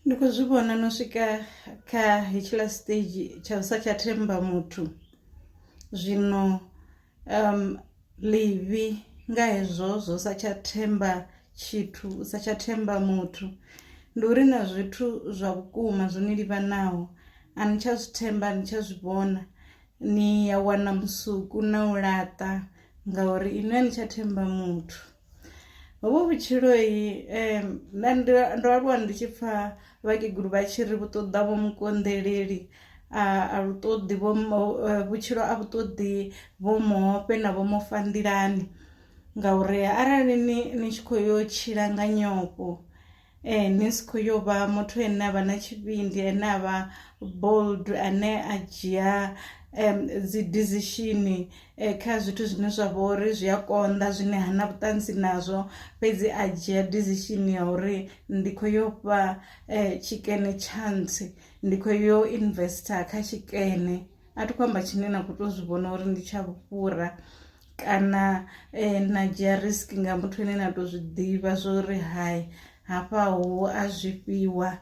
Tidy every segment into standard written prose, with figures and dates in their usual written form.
Ndi khou zwi vhona no swika kha hetshiḽa stage tsha u sa tsha themba muthu. Zwino ḽivhi nga hezwo zwo sa tsha themba tshithu, u sa tsha themba muthu, ndi uri na zwithu zwa vhukuma zwo ni livhanaho a ni tsha zwi themba, a ni tsha zwi vhona. Ni ya wana musuku na u laṱa ngauri ini a ni tsha themba muthu. Hovhu vhutshiloi ndo aluwa ndi tshi pfha vhakegulu vha tshi ri vhu ṱoḓa vho mukonḓeleli a lu ṱoḓi vho vhutshilo a vhu ṱoḓi vho muhope na vho mofa nḓilani, ngauri arali ni tshi khou yo tshila nga nyofho ni si khou yo vha muthu ane avha na tshivhindi, ane avha bold, ane a dzhia dzi decision kha zwithu zwine zwa vha uri zwi a konḓa, zwine hana vhuṱanzi nazwo, fhedzi a dzhia decision ya uri ndi khou yo fha tshikene chance, ndi khou yo investor kha tshikene. A thi khou amba tshine na khou to zwi vhona uri ndi tsha vhufhura, kana na dzhia risk nga muthu ane na to zwiḓivha zwori hai hafha hu a zwifhiwa,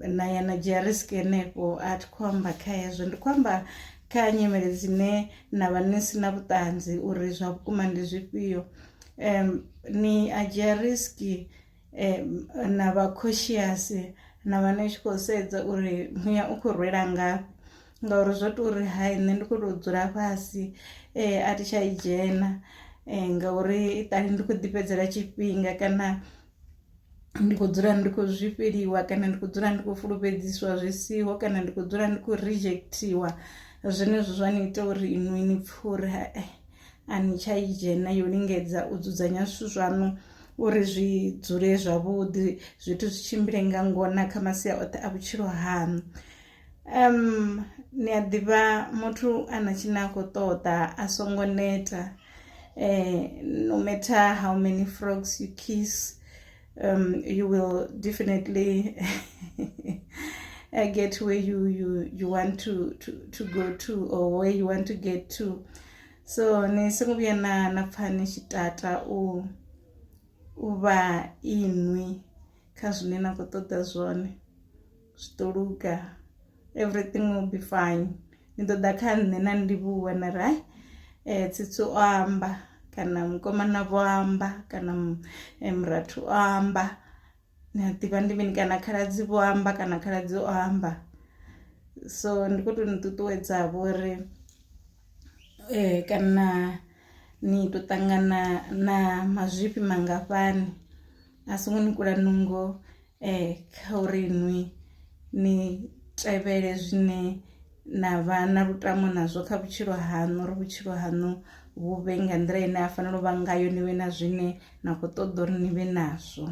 na ya na dzhia risk henefho. A thi khou amba kha hezwo, ndi khou amba kha nyimele dzine na vha ni si na vhuṱanzi uri zwa vhukuma ndi zwifhio. Ni a dzhia risk na vha cautious, na vha ni tshi khou sedza uri muya u khou rwela ngafhi, ngauri zwo to uri hai nṋe ndi kho to dzula fhasi a thi tsha i dzhena ngauri iṱali ndi khou ḓi fhedzela tshifhinga, kana ndi khou dzula ndi khou zwi fheliwa, kana ndi khou dzula ndi khou fulufhedziswa zwi siho, kana ndi khou dzula ndi khou rejectiwa. Zwenezwo zwa ni ita uri inwi ni pfhe uri a ni tsha i dzhena yo lingedza u dzudzanya zwithu zwaṋu uri zwi dzule zwavhuḓi, zwithu zwi tshimbile nga ngona kha masia oṱhe a vhutshilo haṋu. Ni a ḓivha muthu ana tshine a khou ṱoḓa a songo neta, no matter how many frogs you kiss, you will definitely get where you want to go to, or where you want to get to. So ni songo vhuya na pfha ni tshi tata u vha inwi kha zwine na khou ṱoḓa zwone, zwi ḓo luga, everything will be fine. Ni ḓo ḓa kha nṋe na ndivhuwa na ri hai tsitsi o amba, kana mukomana vho amba, kana murathu o amba, ni a ḓivha ndi mini, kana khaladzi vho amba, kana khaladzi o amba. So ndi khou tou ni ṱuṱuwedza vho uri kana ni to ṱangana na mazwifhi mangafhani, a songo ni kula nungo kha uri nwi ni tevhele zwine na vha na lutamo nazwo kha vhutshilo haṋu, uri vhutshilo haṋu vhu vhe nga nḓila ine a fanela u vha ngayo, ni vhe na zwine na khou ṱoḓa uri ni vhe nazwo.